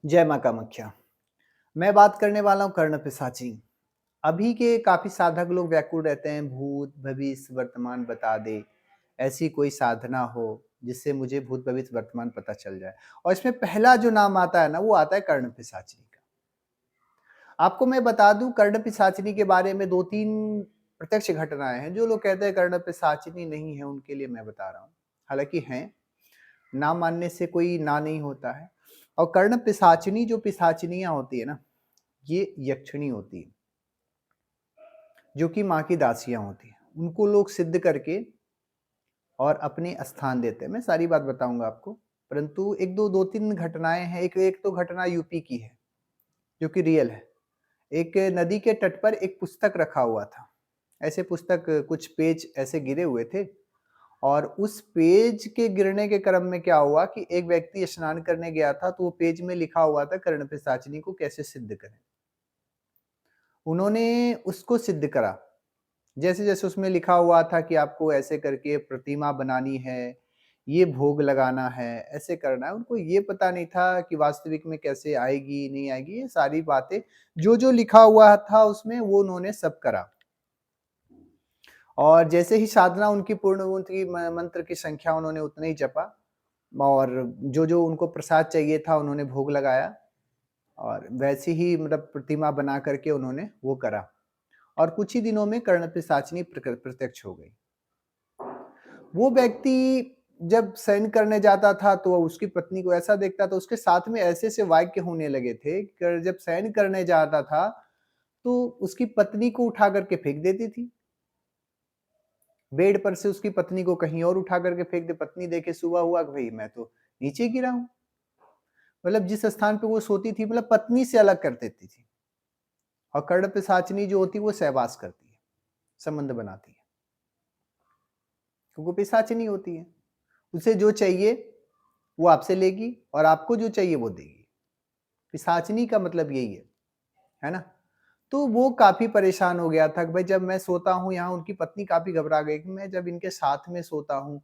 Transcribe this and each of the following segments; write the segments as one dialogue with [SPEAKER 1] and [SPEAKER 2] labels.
[SPEAKER 1] जय माँ कामाख्या। मैं बात करने वाला हूँ कर्ण पिशाची। अभी के काफ़ी साधक लोग व्याकुल रहते हैं, भूत, भविष्य, वर्तमान बता दे। ऐसी कोई साधना हो, जिससे मुझे भूत, भविष्य, वर्तमान पता चल जाए। और इसमें पहला जो नाम आता है ना, वो आता है कर्ण पिशाचिनी का। आपको मैं बता दूँ कर्ण पिशाचिनी के बारे में 2-3 प्रत्यक्ष घटनाएँ हैं। जो लोग कहते हैं कर्ण पिशाचिनी नहीं है, उनके लिए मैं बता रहा हूँ। हालाँकि हैं, ना मानने से कोई ना नहीं होता है। और कर्ण पिशाचिनी जो पिशाचिनियाँ होती है ना, ये यक्षिणी होती है, जो कि माँ की दासियाँ होती हैं। उनको लोग सिद्ध करके और अपने स्थान देते हैं। मैं सारी बात बताऊँगा आपको, परंतु 1-2 2-3 घटनाएँ हैं। एक एक तो घटना यूपी की है, जो कि रियल है। एक नदी के तट पर एक पुस्तक रखा हुआ था। ऐसे पुस्तक कुछ पेज ऐसे गिरे हुए थे और उस पेज के गिरने के क्रम में क्या हुआ कि एक व्यक्ति स्नान करने गया था, तो वो पेज में लिखा हुआ था कर्ण पिशाचिनी को कैसे सिद्ध करें। उन्होंने उसको सिद्ध करा। जैसे-जैसे उसमें लिखा हुआ था कि आपको ऐसे करके प्रतिमा बनानी है, ये भोग लगाना है, ऐसे करना है। उनको ये पता नहीं था कि वास्तविक में कैसे आएगी, नहीं आएगी, ये सारी बातें जो-जो लिखा हुआ था उसमें वो उन्होंने सब करा। और जैसे ही साधना उनकी पूर्ण हुई थी, म मंत्र की संख्या उन्होंने उतना ही जपा और जो-जो उनको प्रसाद चाहिए था उन्होंने भोग लगाया और वैसे ही मतलब प्रतिमा बना करके उन्होंने वो करा। और कुछ ही दिनों में कर्ण पिशाचिनी प्रत्यक्ष हो गई। वो व्यक्ति जब शयन करने जाता था तो उसकी पत्नी को ऐसा देखता था, उसके साथ में ऐसे-ऐसे वाक्य होने लगे थे कि जब शयन करने जाता था, तो उसकी पत्नी को उठा करके फेंक देती थी। बेड पर से उसकी पत्नी को कहीं और उठा करके फेंक दे, पत्नी देखे सुबह हुआ कि भई मैं तो नीचे गिरा हूँ। मतलब जिस स्थान पे वो सोती थी मतलब पत्नी से अलग कर देती थी। और कर्ण पिशाचिनी जो होती है वो सहवास करती है, संबंध बनाती है। क्योंकि वो पिशाचिनी होती है। उसे जो चाहिए वो आपसे लेगी और आपको जो चाहिए वो देगी। पिशाचिनी का मतलब यही है ना? तो वो काफ़ी परेशान हो गया था कि भाई जब मैं सोता हूँ यहाँ उनकी पत्नी काफ़ी घबरा गई कि मैं जब इनके साथ में सोता हूँ,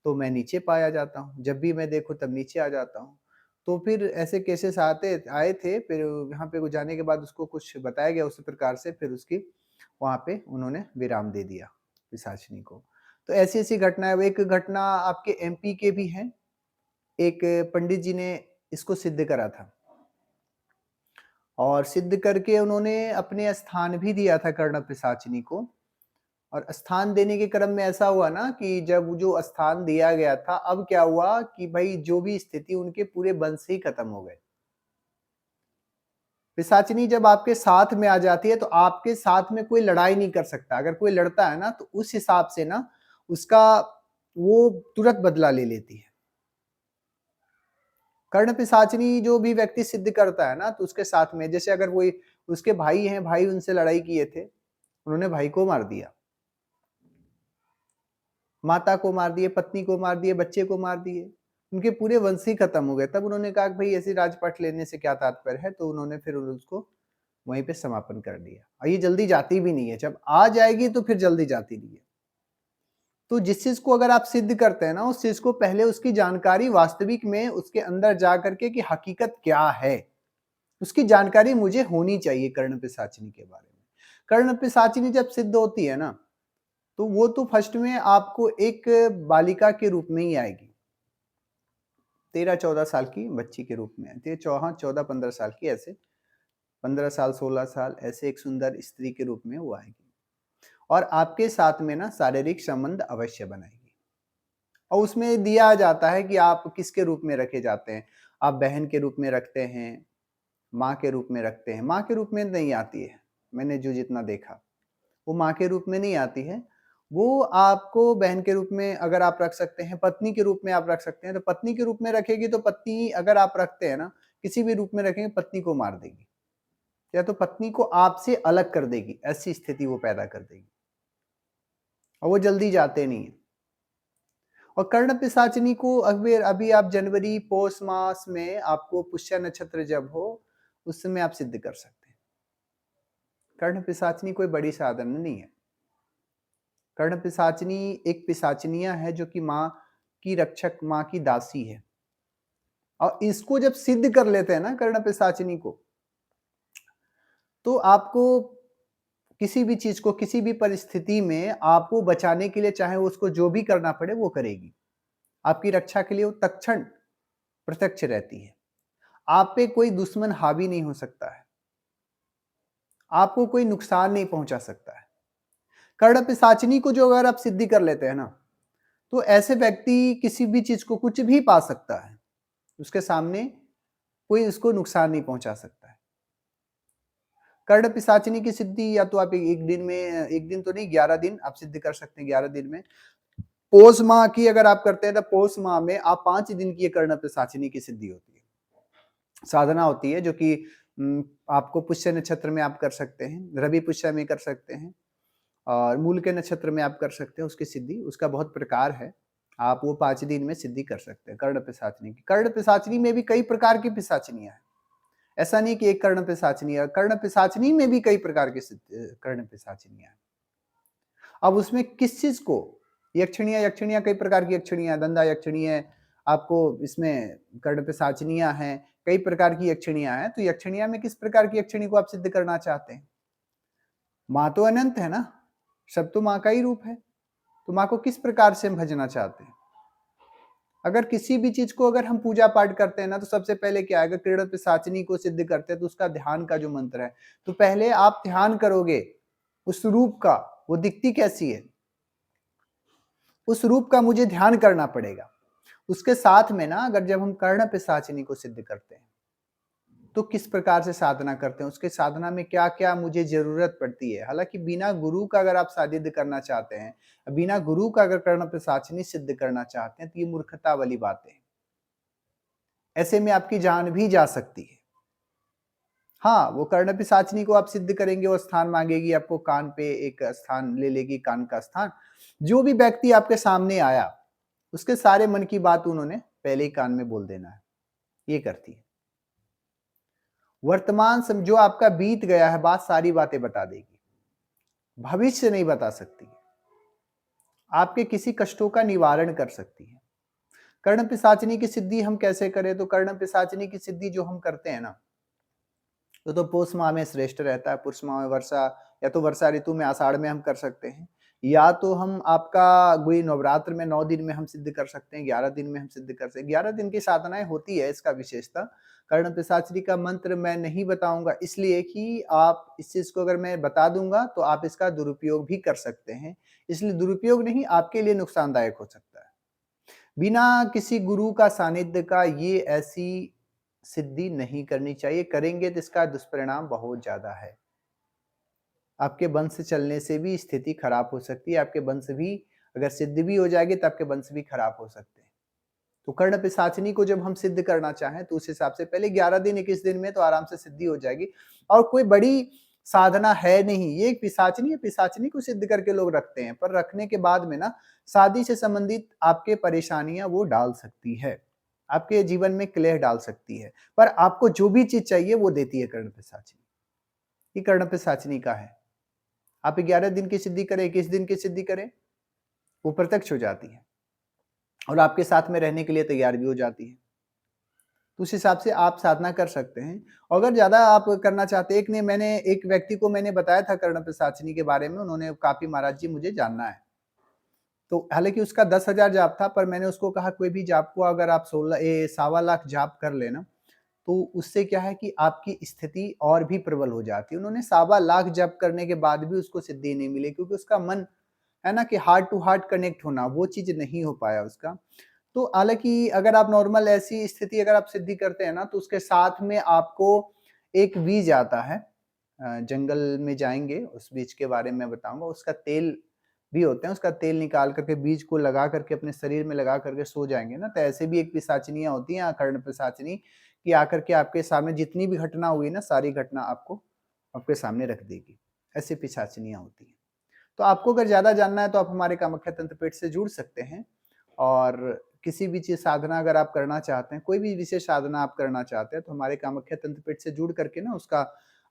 [SPEAKER 1] तो मैं नीचे पाया जाता हूँ। जब भी मैं देखूँ तब नीचे आ जाता हूँ। तो फिर ऐसे केसेस आए थे, फिर यहाँ पे वो जाने के बाद उसको कुछ बताया गया उसी प्रकार से फिर उसकी वहाँ पे उन्होंने विराम दे दिया, पिशाचिनी को। तो ऐसी-ऐसी घटनाएँ एक घटना आपके एमपी के भी हैं। एक पंडित जी ने इसको सिद्ध करा था और सिद्ध करके उन्होंने अपने स्थान भी दिया था कर्ण पिशाचिनी को और स्थान देने के क्रम में ऐसा हुआ ना कि जब वो जो स्थान दिया गया था, अब क्या हुआ कि भई जो भी स्थिति उनके पूरे वंश से ही खत्म हो गए। पिशाचिनी जब आपके साथ में आ जाती है, तो आपके साथ में कोई लड़ाई नहीं कर सकता। अगर कोई लड़ता है ना, तो उस हिसाब से ना उसका वो तुरंत बदला ले लेती है। कर्ण पिशाचिनी जो भी व्यक्ति सिद्ध करता है ना, तो उसके साथ में जैसे अगर कोई उसके भाई हैं, भाई उनसे लड़ाई किए थे, उन्होंने भाई को मार दिया। माता को मार दिए, पत्नी को मार दिए, बच्चे को मार दिए। उनके पूरे वंश ही खत्म हो गए। तब उन्होंने कहा कि भई ऐसे राजपाट लेने से क्या तात्पर्य है? तो उन्होंने फिर उसको वहीं पे समापन कर दिया। और ये जल्दी जाती भी नहीं है, जब आ जाएगी तो फिर जल्दी जाती नहीं है। तो जिस चीज़ को अगर आप सिद्ध करते हैं ना, उस चीज़ को पहले उसकी जानकारी वास्तविक में उसके अंदर जा कर के कि हकीकत क्या है? उसकी जानकारी मुझे होनी चाहिए कर्ण पिशाचिनी के बारे में। कर्ण पिशाचिनी जब सिद्ध होती है ना, तो वो तो फर्स्ट में आपको एक बालिका के रूप में ही आएगी। 13-14 साल की बच्ची के रूप में। ते चौ हाँ, 14-15 साल की ऐसे, 15 साल, 16 साल ऐसे एक सुंदर स्त्री के रूप में वो आएगी। और आपके साथ में ना शारीरिक संबंध अवश्य बनाएगी। और उसमें दिया जाता है कि आप किसके रूप में रखे जाते हैं। आप बहन के रूप में रखते हैं, माँ के रूप में रखते हैं। माँ के रूप में नहीं आती है, मैंने जो जितना देखा। वो माँ के रूप में नहीं आती है। वो आपको बहन के रूप में अगर आप रख सकते हैं, पत्नी के रूप में आप रख सकते हैं, तो पत्नी के रूप में रखेगी तो पत्नी अगर आप रखते हैं ना, किसी भी रूप में रखेंगे पत्नी को मार देगी। या तो पत्नी को आपसे अलग कर देगी, ऐसी स्थिति वो पैदा कर देगी। और वो जल्दी जाते नहीं हैं। और कर्ण पिशाचिनी को अभी अभी आप जनवरी, पौष मास में आपको पुष्य नक्षत्र जब हो, उस समय आप सिद्ध कर सकते हैं। कर्ण पिशाचिनी कोई बड़ी साधना नहीं है। कर्ण पिशाचिनी एक पिशाचिनिया है जो कि माँ की रक्षक, माँ की दासी है। और इसको जब सिद्ध कर लेते हैं ना कर्ण पिशाचिनी को, तो आपको किसी भी चीज़ को, किसी भी परिस्थिति में आपको बचाने के लिए चाहे उसको जो भी करना पड़े वो करेगी। आपकी रक्षा के लिए वो तत्क्षण प्रत्यक्ष रहती है। आप पे कोई दुश्मन हावी नहीं हो सकता है। आपको कोई नुकसान नहीं पहुँचा सकता है। कर्ण पिशाचिनी को जो अगर आप सिद्धि कर लेते हैं ना, तो ऐसे व्यक्ति किसी भी चीज़ को कुछ भी पा सकता है। उसके सामने कोई उसको नुकसान नहीं पहुँचा सकता है। कर्ण पिशाचिनी की सिद्धि या तो आप 1 दिन में 1 दिन तो नहीं 11 दिन आप सिद्ध कर सकते हैं 11 दिन में। पौष माह की अगर आप करते हैं तो पौष माह में आप 5 दिन की ये कर्ण पिशाचिनी की सिद्धि होती है। साधना होती है जो कि आपको पुष्य नक्षत्र में आप कर सकते हैं, रवि पुष्य में कर सकते हैं और मूल के नक्षत्र में आप कर सकते हैं उसकी सिद्धि, उसका बहुत प्रकार है। आप वो 5 दिन में सिद्धि कर सकते हैं कर्ण पिशाचिनी की। कर्ण पिशाचिनी में भी कई प्रकार की पिशाचिनियाँ हैं। ऐसा नहीं कि एक कर्ण पिशाचिनी है, कर्ण पिशाचिनी में भी कई प्रकार की कर्ण पिशाचिनियाँ हैं। अब उसमें किस चीज़ को यक्षिणियाँ कई प्रकार की यक्षिणियाँ, दंदा यक्षिणी है, आपको इसमें कर्ण पिशाचिनियाँ हैं, कई प्रकार की यक्षिणियाँ हैं, तो यक्षिणियाँ में किस प्रकार की यक्षिणी को आप सिद्ध करना चाहते हैं? माँ तो अनंत है ना, सब तो माँ का ही रूप है, तो माँ को किस प्रकार से हम भजना चाहते हैं? अगर किसी भी चीज़ को अगर हम पूजा-पाठ करते हैं ना, तो सबसे पहले क्या आएगा, कर्ण पिशाचिनी को सिद्ध करते हैं, तो उसका ध्यान का जो मंत्र है, तो पहले आप ध्यान करोगे उस रूप का, वो दिखती कैसी है? उस रूप का मुझे ध्यान करना पड़ेगा। उसके साथ में ना अगर जब हम कर्ण पिशाचिनी को सिद्ध करते हैं, तो किस प्रकार से साधना करते हैं, उसके साधना में क्या-क्या मुझे ज़रूरत पड़ती है। हालाँकि बिना गुरु का अगर आप साधिध्य करना चाहते हैं, बिना गुरु का अगर कर्ण पिशाचिनी सिद्ध करना चाहते हैं, तो ये मूर्खता वाली बातें हैं। ऐसे में आपकी जान भी जा सकती है। हाँ, वो कर्ण पिशाचिनी को आप सिद्ध करेंगे, वो स्थान माँगेगी आपको, कान पे एक स्थान ले लेगी, कान का स्थान। जो भी व्यक्ति आपके सामने आया, उसके सारे मन की बात उन्होंने पहले ही कान में बोल देना है, ये करती है। वर्तमान जो आपका बीत गया है, बात सारी बातें बता देगी, भविष्य नहीं बता सकती। आपके किसी कष्टों का निवारण कर सकती है। कर्ण पिशाचिनी की सिद्धि हम कैसे करें? तो कर्ण पिशाचिनी की सिद्धि जो हम करते हैं ना, तो पौष माह में श्रेष्ठ रहता है। पुष माह में वर्षा या तो वर्षा ऋतु में आषाढ़ में हम कर सकते हैं, या तो हम आपका वही नवरात्र में 9 दिन में हम सिद्ध कर सकते हैं, 11 दिन में हम सिद्ध कर सकते हैं। 11 दिन की साधनाएँ होती है, इसका विशेषता। कर्ण पिशाचिनी का मंत्र मैं नहीं बताऊँगा, इसलिए कि आप इस चीज़ को अगर मैं बता दूँगा तो आप इसका दुरुपयोग भी कर सकते हैं। इसलिए दुरुपयोग नहीं, आपके लिए नुकसानदायक हो सकता है। बिना किसी गुरु का सानिध्य का ये ऐसी सिद्धि नहीं करनी चाहिए, करेंगे तो इसका दुष्परिणाम बहुत ज़्यादा है। आपके वंश चलने से भी स्थिति खराब हो सकती है, आपके वंश भी अगर सिद्ध भी हो जाएगी तो आपके वंश भी खराब हो सकते हैं। तो कर्ण पिशाचिनी को जब हम सिद्ध करना चाहें तो उस हिसाब से पहले 11 दिन 21 दिन में तो आराम से सिद्धि हो जाएगी और कोई बड़ी साधना है नहीं। ये एक पिशाचिनी है, पिशाचिनी को सिद्ध करके लोग रखते हैं, पर रखने के बाद में ना शादी से संबंधित आपके परेशानियाँ वो डाल सकती है। आपके जीवन में क्लेश डाल सकती है, पर आपको जो भी चीज़ चाहिए वो देती है कर्ण पिशाचिनी। ये कर्ण पिशाचिनी का है। आप 11 दिन की सिद्धि करें, 21 दिन की सिद्धि करें, वो प्रत्यक्ष हो जाती है और आपके साथ में रहने के लिए तैयार भी हो जाती है। तो उस हिसाब से आप साधना कर सकते हैं। अगर ज़्यादा आप करना चाहते हैं, एक व्यक्ति को मैंने बताया था कर्ण पिशाचिनी के बारे में, उन्होंने काफ़ी महाराज जी मुझे जानना है। तो हालाँकि उसका 10,000 जाप था, पर मैंने उसको कहा कोई भी जाप को अगर आप 16 लाख जाप कर लेना, तो उससे क्या है कि आपकी स्थिति और भी प्रबल हो जाती है। उन्होंने 1.25 लाख जप करने के बाद भी उसको सिद्धि नहीं मिली, क्योंकि उसका मन है ना कि हार्ट टू हार्ट कनेक्ट होना, वो चीज़ नहीं हो पाया उसका। तो हालाँकि अगर आप नॉर्मल ऐसी स्थिति अगर आप सिद्धि करते हैं ना, तो उसके साथ में आपको एक बीज आता है, जंगल में जाएँगे, उस बीज के बारे में बताऊँगा। उसका तेल भी होते हैं, उसका तेल निकाल कर के बीज को लगा करके अपने शरीर में लगा करके सो जाएँगे ना, तो ऐसे भी एक पिशाचिनियाँ होती हैं, कर्ण पिशाचिनी, कि आकर के आपके सामने जितनी भी घटना हुई ना, सारी घटना आपको आपके सामने रख देगी। ऐसी पिशाचिनियाँ होती हैं। तो आपको अगर ज़्यादा जानना है तो आप हमारे कामाख्या तंत्र पीठ से जुड़ सकते हैं और किसी भी चीज़ साधना अगर आप करना चाहते हैं, कोई भी विशेष साधना आप करना चाहते हैं, तो हमारे कामाख्या तंत्र पीठ से जुड़ करके ना उसका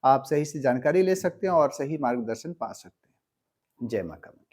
[SPEAKER 1] आप सही से जानकारी ले सकते हैं और सही मार्गदर्शन पा सकते हैं। जय माँ कामाख्या।